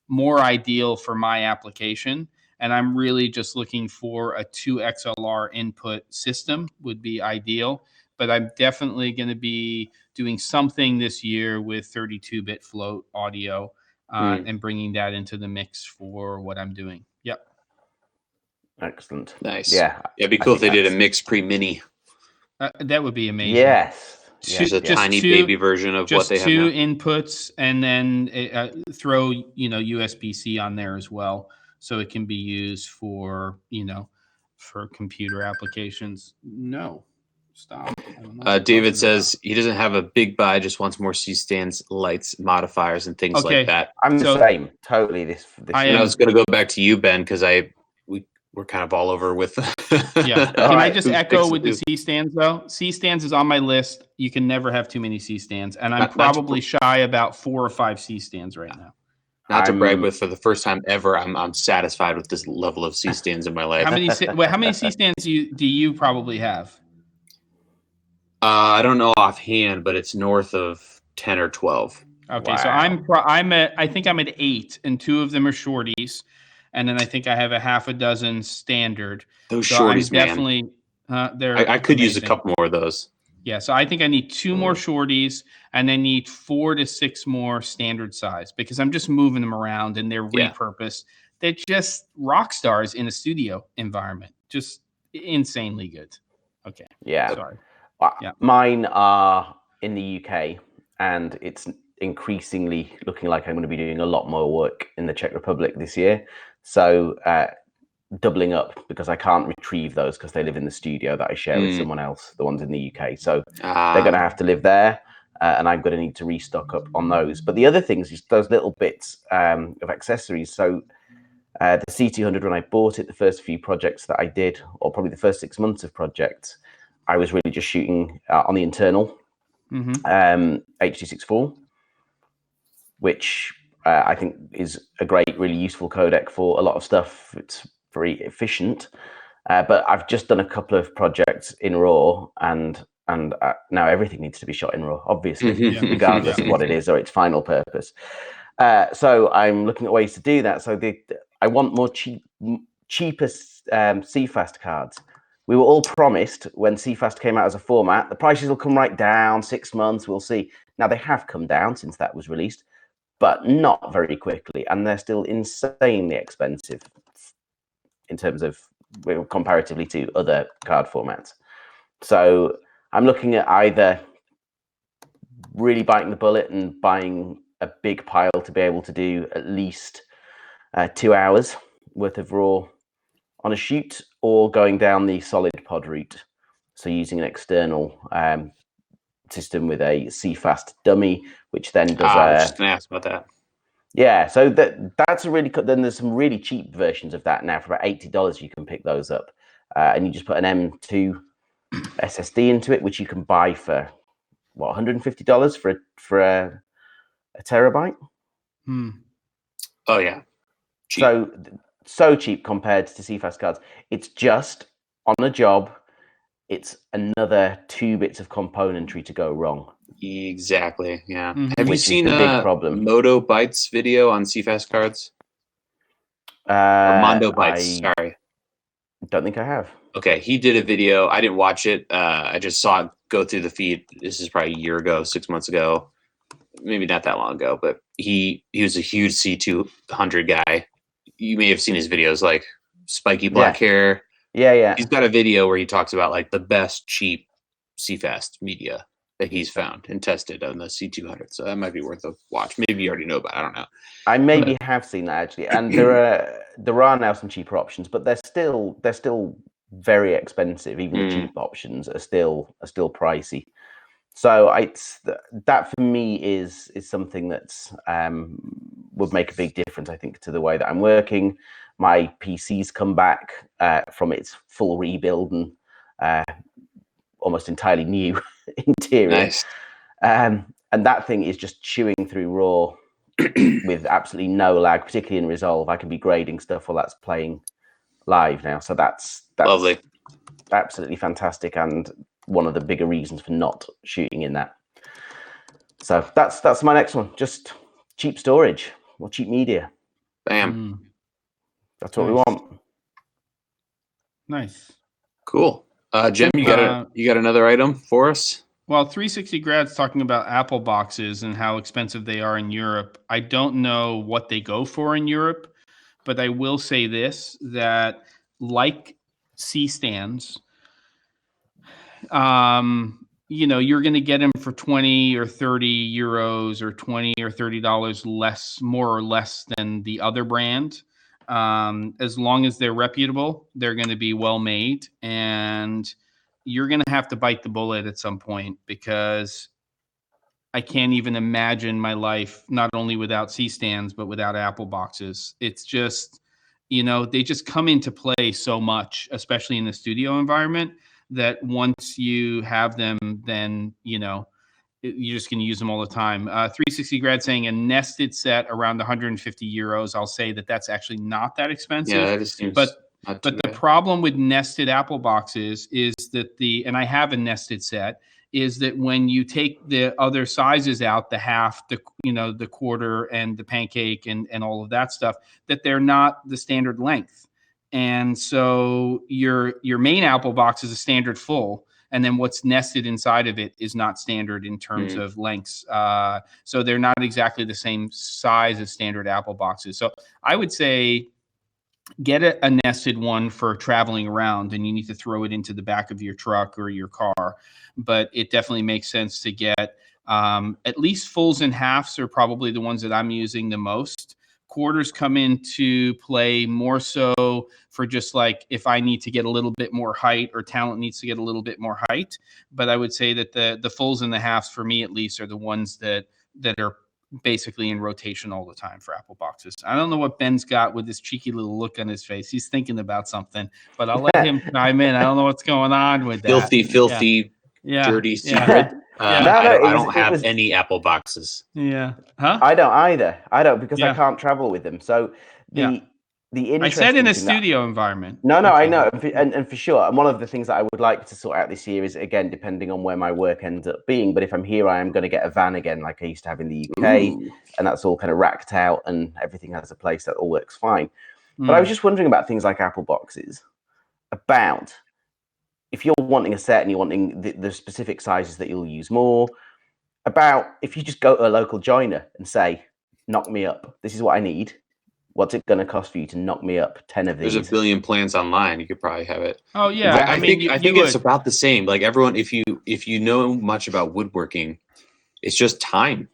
more ideal for my application. And I'm really just looking for a 2 XLR input system would be ideal. But I'm definitely going to be doing something this year with 32-bit float audio and bringing that into the mix for what I'm doing. Yep. Excellent. Nice. Yeah. It'd be cool if they did a Mix Pre Mini. That would be amazing. Yes. Just a tiny baby version of what they have now. Just 2 inputs, and then throw USB-C on there as well, so it can be used for for computer applications. No, stop. David says he doesn't have a big buy, just wants more C-stands, lights, modifiers, and things like that. I'm the same. Totally. I was going to go back to you, Ben, because we're kind of all over with. Yeah. Can I just echo with the C-stands, though? C-stands is on my list. You can never have too many C-stands. And I'm probably shy about 4 or 5 C-stands right now. Not to brag, but for the first time ever, I'm satisfied with this level of C-stands in my life. How many C-stands do you probably have? I don't know offhand, but it's north of 10 or 12. Okay, so I think I'm at 8, and 2 of them are shorties. And then I think I have a half a dozen standard. Those shorties, definitely, I could use a couple more of those. Yeah, so I think I need 2 more shorties, and I need 4 to 6 more standard size, because I'm just moving them around and they're repurposed. They're just rock stars in a studio environment. Just insanely good. Okay. Yeah. Sorry. Mine are in the UK, and it's increasingly looking like I'm going to be doing a lot more work in the Czech Republic this year. So doubling up, because I can't retrieve those because they live in the studio that I share with someone else, the ones in the UK. So they're going to have to live there, and I'm going to need to restock up on those. But the other things is those little bits of accessories. So the C200, when I bought it, the first few projects that I did, or probably the first 6 months of projects, I was really just shooting on the internal H.264, which I think is a great, really useful codec for a lot of stuff. It's very efficient, but I've just done a couple of projects in RAW, and now everything needs to be shot in RAW, obviously, regardless of what it is or its final purpose. So I'm looking at ways to do that. So I want more cheaper CFast cards. We were all promised when CFast came out as a format, the prices will come right down, 6 months, we'll see. Now they have come down since that was released, but not very quickly, and they're still insanely expensive in terms of comparatively to other card formats. So I'm looking at either really biting the bullet and buying a big pile to be able to do at least 2 hours worth of RAW on a shoot, or going down the solid pod route. So using an external system with a CFast dummy, which then does. I was just going to ask about that. Yeah, so that's a really good. Then there's some really cheap versions of that now for about $80. You can pick those up, and you just put an M2 SSD into it, which you can buy for what, $150 for a terabyte. Oh yeah, cheap. So cheap compared to CFast cards. It's just on a job. It's another 2 bits of componentry to go wrong. Exactly. Yeah. Have you seen the big problem? Modo Bytes video on CFast cards? Mondo Bytes. Sorry. Don't think I have. Okay, he did a video. I didn't watch it. I just saw it go through the feed. This is probably a year ago, 6 months ago, maybe not that long ago. But he was a huge C200 guy. You may have seen his videos, like spiky black hair. Yeah. He's got a video where he talks about like the best cheap CFast media that he's found and tested on the C200. So that might be worth a watch. Maybe you already know about it. I don't know. I maybe have seen that actually. And there are now some cheaper options, but they're still very expensive. Even the cheap options are still pricey. So that for me is something that's would make a big difference, I think, to the way that I'm working. My PC's come back from its full rebuild and almost entirely new interior. Nice. And that thing is just chewing through RAW with absolutely no lag, particularly in Resolve. I can be grading stuff while that's playing live now. So that's lovely. Absolutely fantastic, and one of the bigger reasons for not shooting in that. So that's my next one. Just cheap storage or cheap media. Bam. That's what we want. Nice. Cool. Jim, you got another item for us? Well, 360 Grad's talking about Apple boxes and how expensive they are in Europe. I don't know what they go for in Europe, but I will say this, that like C-stands, you're going to get them for 20 or 30 euros or 20 or $30 less, more or less than the other brand. As long as they're reputable, they're going to be well made, and you're going to have to bite the bullet at some point, because I can't even imagine my life not only without C-stands, but without Apple boxes. It's just, they just come into play so much, especially in the studio environment, that once you have them, then, you're just going to use them all the time. 360 Grad saying a nested set around 150 euros. I'll say that's actually not that expensive. Yeah, that just seems but the problem with nested Apple boxes is that and I have a nested set, is that when you take the other sizes out, the half, the quarter, and the pancake, and all of that stuff, that they're not the standard length. And so your main Apple box is a standard full, and then what's nested inside of it is not standard in terms of lengths. So they're not exactly the same size as standard Apple boxes. So I would say get a nested one for traveling around, and you need to throw it into the back of your truck or your car. But it definitely makes sense to get at least fulls and halves are probably the ones that I'm using the most. Quarters come into play more so for just like if I need to get a little bit more height, or talent needs to get a little bit more height. But I would say that the fulls and the halves, for me at least, are the ones that are basically in rotation all the time for Apple boxes. I don't know what Ben's got with this cheeky little look on his face. He's thinking about something, but I'll let him chime in. I don't know what's going on with that. Filthy, dirty secret. I don't have any Apple boxes. Yeah. Huh? I don't either. I don't, because I can't travel with them. So the interesting, I said in a studio environment. No, I know, and for sure. And one of the things that I would like to sort out this year is, again, depending on where my work ends up being. But if I'm here, I am going to get a van again, like I used to have in the UK, and that's all kind of racked out, and everything has a place that all works fine. But I was just wondering about things like Apple boxes, about if you're wanting a set and you're wanting the specific sizes that you'll use more, about if you just go to a local joiner and say, knock me up, this is what I need. What's it going to cost for you to knock me up 10 of these? There's a billion plans online. You could probably have it. Oh yeah, I think it's about the same. Like everyone, if you know much about woodworking, it's just time.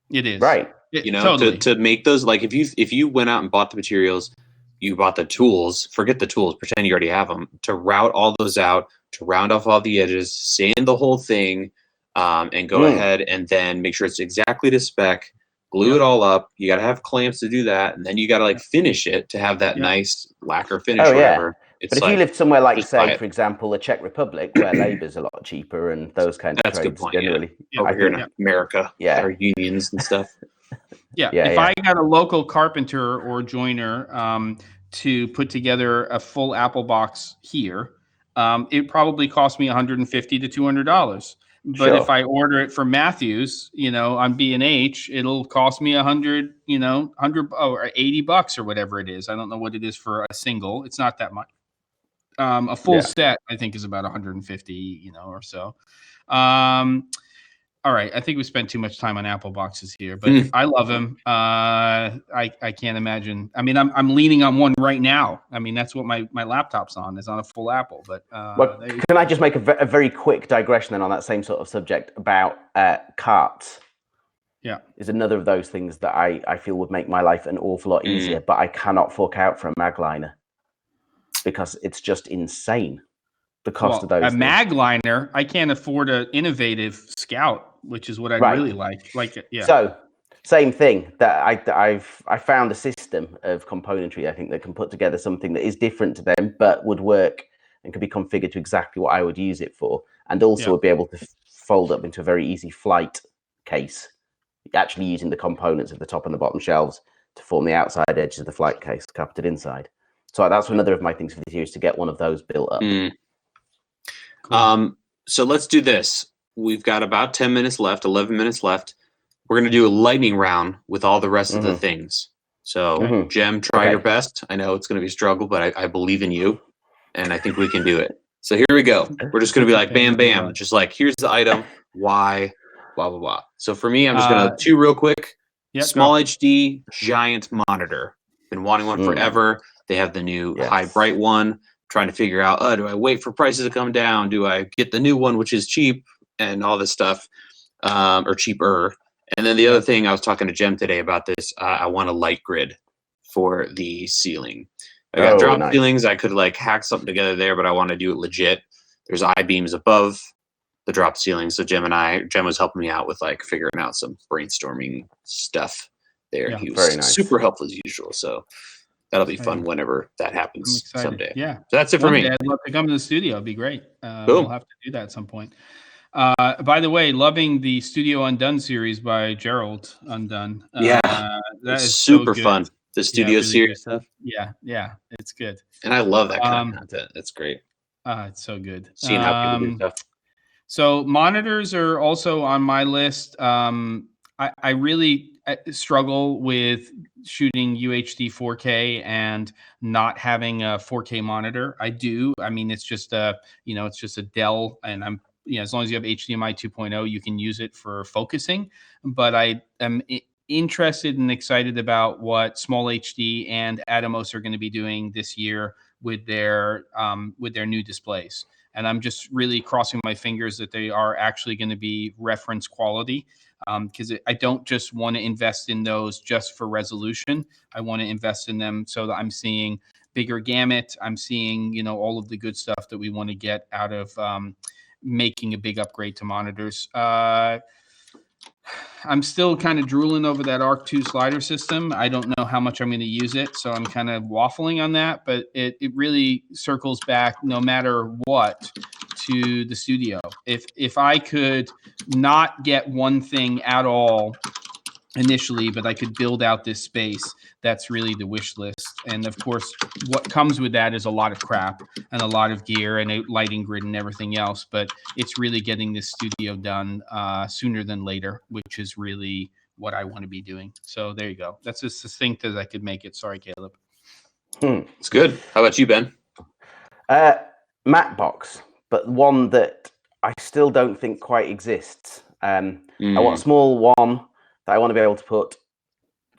It is, right. Totally. to make those. Like if you went out and bought the materials, you bought the tools. Forget the tools. Pretend you already have them. To route all those out, to round off all the edges, sand the whole thing, and go ahead and then make sure it's exactly to spec. Glue it all up. You got to have clamps to do that, and then you got to finish it to have that nice lacquer finish. Oh, whatever. But if you lived somewhere like, say, for example, the Czech Republic, where labor's a lot cheaper and those kinds of trades, a good point, generally. Over here in America, there are unions and stuff. If I got a local carpenter or joiner to put together a full Apple box here, it probably cost me $150 to $200. But if I order it from Matthews, on B&H, it'll cost me $100 or $80 or whatever it is. I don't know what it is for a single. It's not that much. A full set, I think, is about 150, or so. All right, I think we spent too much time on Apple boxes here, but I love them. I can't imagine. I mean, I'm leaning on one right now. I mean, that's what my laptop's on, is on a full Apple. But can I just make a very quick digression then on that same sort of subject about carts? Yeah, is another of those things that I feel would make my life an awful lot easier, but I cannot fork out for a magliner because it's just insane. The cost of those. A magliner, I can't afford an innovative Scout, which is what I really like. So, same thing. That I found a system of componentry, I think, that can put together something that is different to them, but would work and could be configured to exactly what I would use it for, and also would be able to fold up into a very easy flight case, actually using the components of the top and the bottom shelves to form the outside edges of the flight case, carpeted inside. So that's another of my things for this year, is to get one of those built up. So let's do this. We've got about 10 minutes left, 11 minutes left. We're going to do a lightning round with all the rest of the things. So, Jem, try your best. I know it's going to be a struggle, but I believe in you, and I think we can do it. So here we go. We're just going to be like, bam, bam. Just like, here's the item, why, blah, blah, blah. So for me, I'm just going to two real quick. Small HD giant monitor. Been wanting one forever. They have the new high bright one. Trying to figure out, do I wait for prices to come down? Do I get the new one, which is cheap and all this stuff, or cheaper. And then the other thing, I was talking to Jem today about this. I want a light grid for the ceiling. I got drop ceilings. I could like hack something together there, but I want to do it legit. There's I-beams above the drop ceiling. So Jem was helping me out with like figuring out some brainstorming stuff there. Yeah, He was super helpful as usual. So that'll be fun whenever that happens someday. Yeah. So that's it for me. I'd love to come to the studio. It'd be great. We'll have to do that at some point. By the way, loving the Studio Undone series by Gerald Undone. That is super so fun. The studio really series good. stuff. Yeah, it's good. And I love that kind of content. It's great. It's so good. Seeing how people do stuff. So monitors are also on my list. I really struggle with shooting UHD 4K and not having a 4K monitor. I do. I mean, it's just it's just a Dell, and I'm as long as you have HDMI 2.0, you can use it for focusing. But I am interested and excited about what Small HD and Atomos are going to be doing this year with their new displays. And I'm just really crossing my fingers that they are actually going to be reference quality, because I don't just want to invest in those just for resolution. I want to invest in them so that I'm seeing bigger gamut. I'm seeing, all of the good stuff that we want to get out of making a big upgrade to monitors. I'm still kind of drooling over that Arc 2 slider system. I don't know how much I'm going to use it, so I'm kind of waffling on that, but it really circles back no matter what to the studio. If I could not get one thing at all initially, but I could build out this space, that's really the wish list. And of course, what comes with that is a lot of crap and a lot of gear and a lighting grid and everything else, but it's really getting this studio done sooner than later, which is really what I want to be doing. So there you go. That's as succinct as I could make it. Sorry, Caleb. It's good. How about you, Ben? Matte box, but one that I still don't think quite exists. I want a small one that I want to be able to put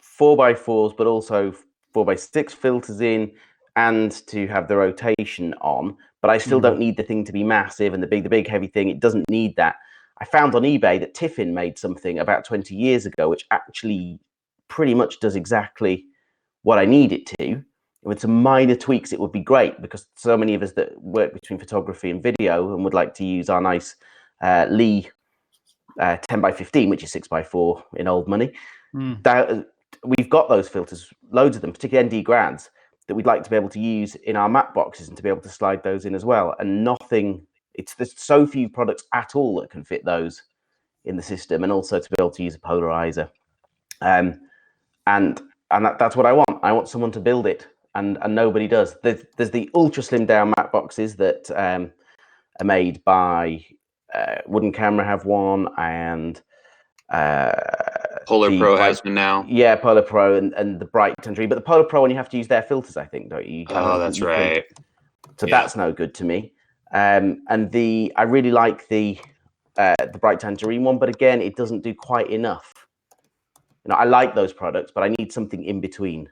4x4s, but also 4x6 filters in, and to have the rotation on. But I still don't need the thing to be massive and the big heavy thing. It doesn't need that. I found on eBay that Tiffin made something about 20 years ago, which actually pretty much does exactly what I need it to. With some minor tweaks, it would be great, because so many of us that work between photography and video and would like to use our nice Lee 10x15, which is 6x4 in old money. We've got those filters, loads of them, particularly ND grads, that we'd like to be able to use in our matte boxes and to be able to slide those in as well. And there's so few products at all that can fit those in the system, and also to be able to use a polarizer. And that's what I want. I want someone to build it, and nobody does. There's the ultra slim down matte boxes that are made by Wooden Camera have one, and Polar Pro has one now. Yeah, Polar Pro and the Bright Tangerine. But the Polar Pro one, you have to use their filters, I think, don't you? That's right. So that's no good to me. And I really like the Bright Tangerine one, but again, it doesn't do quite enough. I like those products, but I need something in between.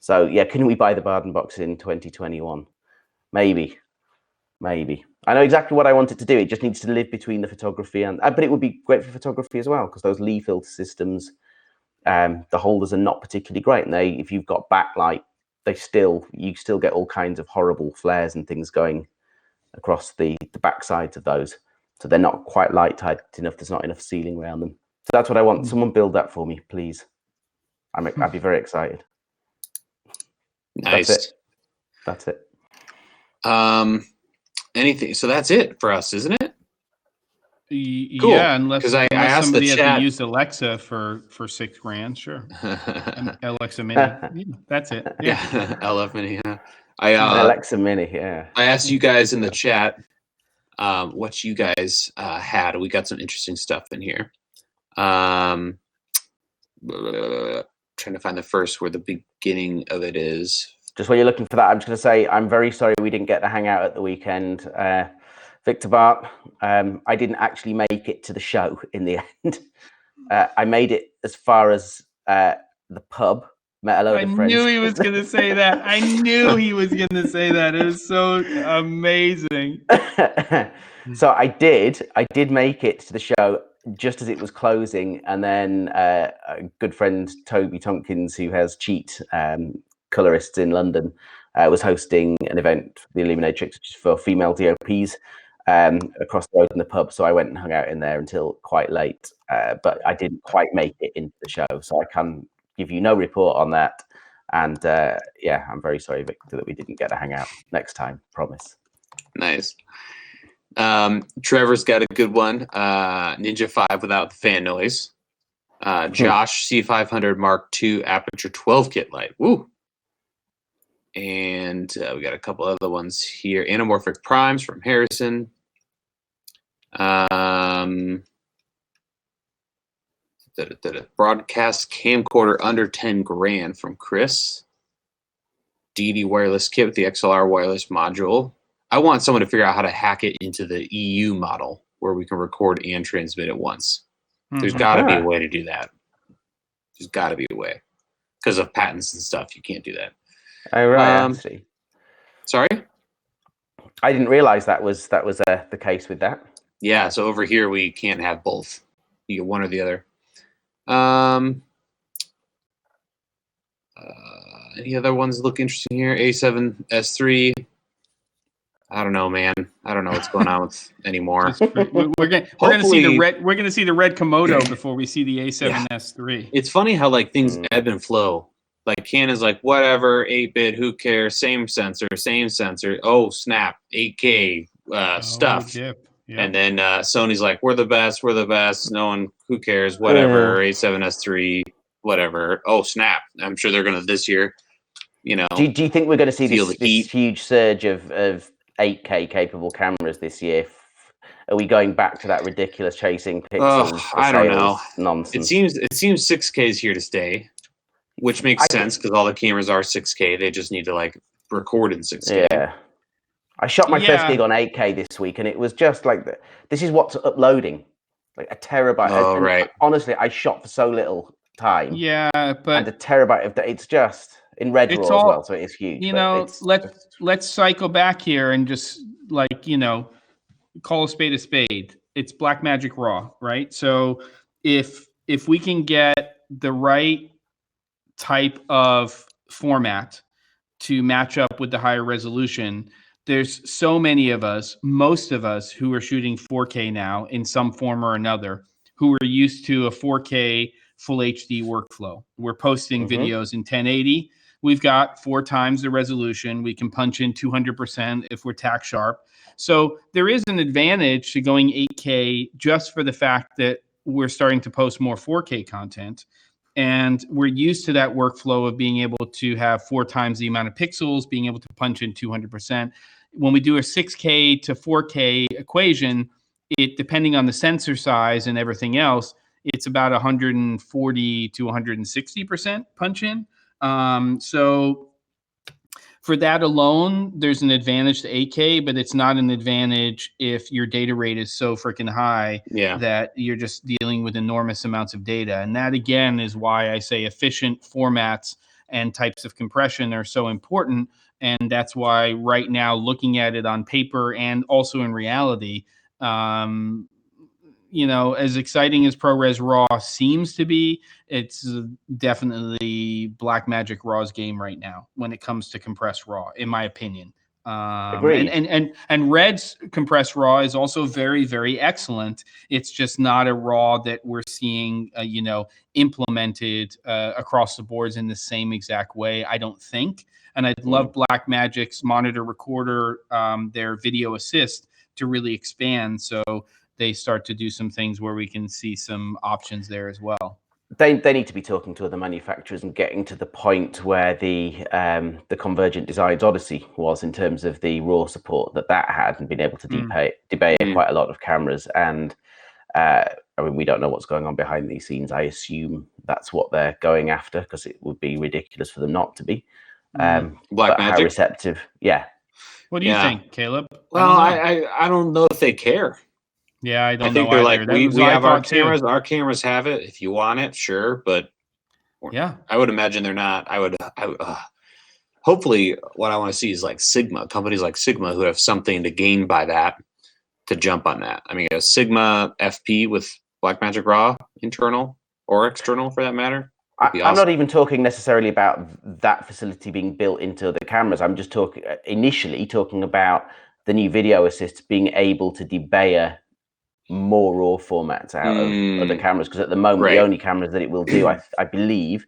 So yeah, can we buy the Barden box in 2021? Maybe. I know exactly what I want it to do. It just needs to live between the photography and, but it would be great for photography as well, because those Lee filter systems, the holders are not particularly great, and if you've got backlight, you still get all kinds of horrible flares and things going across the back sides of those. So they're not quite light tight enough. There's not enough ceiling around them. So that's what I want. Someone build that for me, please. I'd be very excited. Nice. That's it. Anything. So that's it for us, isn't it? Cool. Yeah, unless I asked somebody the has chat. to use Alexa for $6,000, sure. Alexa Mini. That's it. Yeah. LF Mini. Yeah. Alexa Mini. Yeah. I asked you guys in the chat what you guys had. We got some interesting stuff in here. Trying to find the first where the beginning of it is. Just while you're looking for that, I'm just going to say I'm very sorry we didn't get to hang out at the weekend. Victor Bart, I didn't actually make it to the show in the end. I made it as far as the pub, met a load I of friends. knew he was going to say that. I knew he was going to say that. It was so amazing. So I did make it to the show just as it was closing, and then a good friend Toby Tompkins, who has Cheat colorists in London, was hosting an event, the Illuminatrix, which is for female DOPs, across the road in the pub. So I went and hung out in there until quite late, but I didn't quite make it into the show, so I can give you no report on that. And yeah, I'm very sorry, Victor, that we didn't get to hang out. Next time, promise. Nice. Trevor's got a good one. Ninja 5 without the fan noise. Josh C500 Mark II Aperture 12 kit light. Woo! And we got a couple other ones here. Anamorphic Primes from Harrison. Broadcast camcorder under 10 grand from Chris. DD wireless kit with the XLR wireless module. I want someone to figure out how to hack it into the EU model where we can record and transmit at once. There's got to be a way to do that. There's got to be a way. Because of patents and stuff, you can't do that. Oh, right. I see. Sorry? I didn't realize that was the case with that. Yeah, so over here we can't have both. You get one or the other. Any other ones look interesting here? A7 S3. I don't know, man. I don't know what's going on with anymore. We're gonna see the red. We're gonna see the red Komodo before we see the A7S3. It's funny how like things ebb and flow. Like Canon's like whatever, 8-bit, who cares? Same sensor. Oh snap, 8K stuff. Yeah. And then Sony's like, we're the best. No one, who cares? Whatever. A7S3, whatever. Oh snap! I'm sure they're gonna this year. You know. Do you think we're going to see this huge surge of 8K capable cameras this year? Are we going back to that ridiculous chasing pixels? I don't know. Nonsense. It seems 6K is here to stay, which makes sense because all the cameras are 6K. They just need to like record in 6K. Yeah. I shot my first gig on 8K this week, and it was just like this is what's uploading, like a terabyte. Oh, right. Honestly, I shot for so little time. Yeah, but and a terabyte of it's just in red raw as well, so it is huge. You know, let's cycle back here and just call a spade a spade. It's Blackmagic RAW, right? So if we can get the right type of format to match up with the higher resolution, there's so many of us, most of us who are shooting 4K now in some form or another, who are used to a 4K full HD workflow. We're posting videos in 1080. We've got 4 times the resolution. We can punch in 200% if we're tack sharp. So there is an advantage to going 8K just for the fact that we're starting to post more 4K content. And we're used to that workflow of being able to have 4 times the amount of pixels, being able to punch in 200%. When we do a 6K to 4K equation, it, depending on the sensor size and everything else, it's about 140 to 160% punch in. So for that alone, there's an advantage to 8K, but it's not an advantage if your data rate is so freaking high that you're just dealing with enormous amounts of data. And that, again, is why I say efficient formats and types of compression are so important. And that's why right now, looking at it on paper and also in reality, as exciting as ProRes RAW seems to be, it's definitely Blackmagic RAW's game right now when it comes to compressed RAW, in my opinion. Agreed. And Red's compressed RAW is also very, very excellent. It's just not a RAW that we're seeing, implemented across the boards in the same exact way, I don't think. And I'd love Blackmagic's monitor recorder, their video assist, to really expand. So they start to do some things where we can see some options there as well. They need to be talking to other manufacturers and getting to the point where the Convergent Designs Odyssey was in terms of the RAW support that had, and been able to debate quite a lot of cameras. And we don't know what's going on behind these scenes. I assume that's what they're going after, because it would be ridiculous for them not to be. Blackmagic. How receptive? Yeah. What do you think, Caleb? Well, I don't know if they care. Yeah, I don't know. I think they're like, we have our cameras. Our cameras have it. If you want it, sure, but Yeah. I would imagine they're not. Hopefully what I want to see is like Sigma, companies like Sigma who have something to gain by that to jump on that. I mean, a Sigma FP with Blackmagic Raw, internal or external for that matter. I'm not even talking necessarily about that facility being built into the cameras. I'm just initially talking about the new video assists being able to debayer more raw formats out of other cameras, because at the moment the only cameras that it will do, I believe,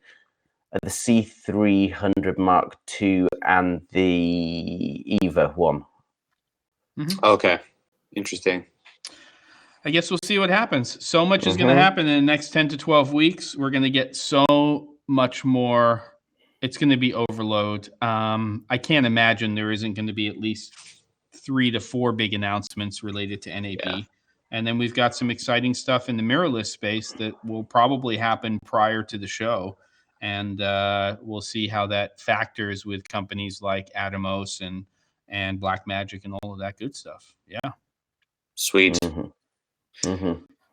are the C300 Mark II and the EVA 1. Okay, interesting. I guess we'll see what happens. So much is going to happen in the next 10 to 12 weeks. We're going to get so much more. It's going to be overload. I can't imagine there isn't going to be at least 3 to 4 big announcements related to NAB. Yeah. And then we've got some exciting stuff in the mirrorless space that will probably happen prior to the show. And we'll see how that factors with companies like Atomos and Blackmagic and all of that good stuff. Yeah. Sweet.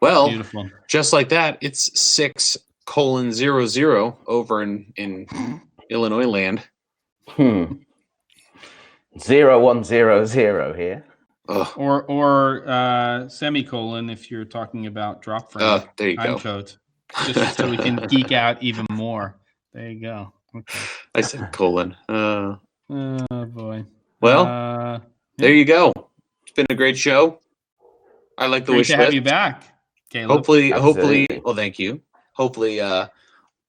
Well, beautiful. Just like that, it's 6:00 over in Illinois land. 0100 here. Or semicolon if you're talking about drop frame. There you go. Codes, just so we can geek out even more. There you go. Okay. I said colon. Oh boy. Well, there you go. It's been a great show. I like the wish list. Great to have you back, Caleb. Hopefully. Well, thank you. Hopefully,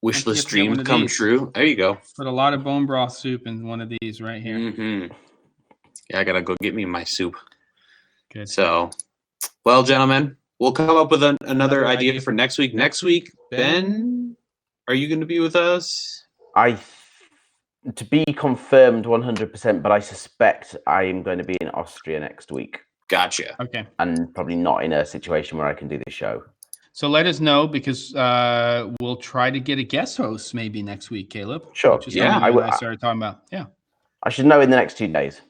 wish list dreams come true. There you go. Put a lot of bone broth soup in one of these right here. Yeah, I gotta go get me my soup. Good. So, well, gentlemen, we'll come up with another idea for next week. Next week, Ben, are you going to be with us? To be confirmed 100%, but I suspect I am going to be in Austria next week. Gotcha. Okay. And probably not in a situation where I can do the show. So let us know, because we'll try to get a guest host maybe next week, Caleb. Sure. Yeah. I started talking about. Yeah. I should know in the next 2 days.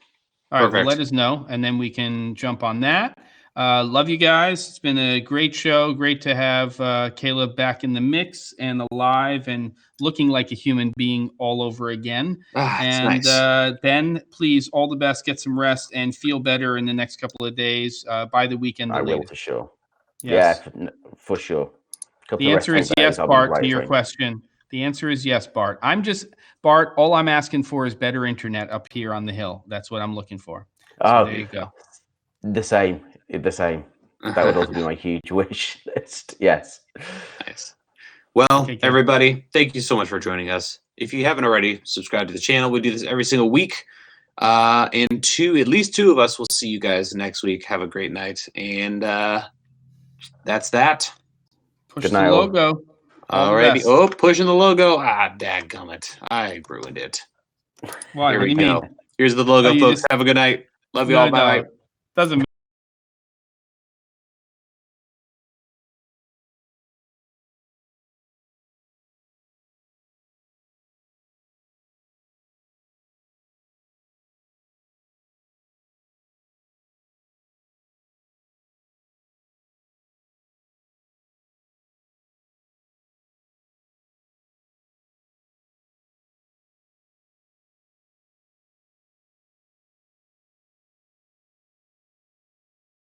All right. Well, let us know, and then we can jump on that. Love you guys. It's been a great show. Great to have Caleb back in the mix and alive and looking like a human being all over again. And nice. Ben, please, all the best. Get some rest and feel better in the next couple of days. By the weekend, I will for sure. Yes. Yeah, for sure. The answer is yes, Bart, to your question. The answer is yes, Bart. Bart, all I'm asking for is better internet up here on the hill. That's what I'm looking for. So there you go. The same. That would also be my huge wish list. Yes. Nice. Well, everybody, thank you so much for joining us. If you haven't already, subscribe to the channel. We do this every single week. And at least 2 of us will see you guys next week. Have a great night. And that's that. Push the logo. Alrighty. Oh, pushing the logo. Dadgummit. I ruined it. Why? Here we go. Here's the logo, folks. Have a good night. Love you all. Bye. Doesn't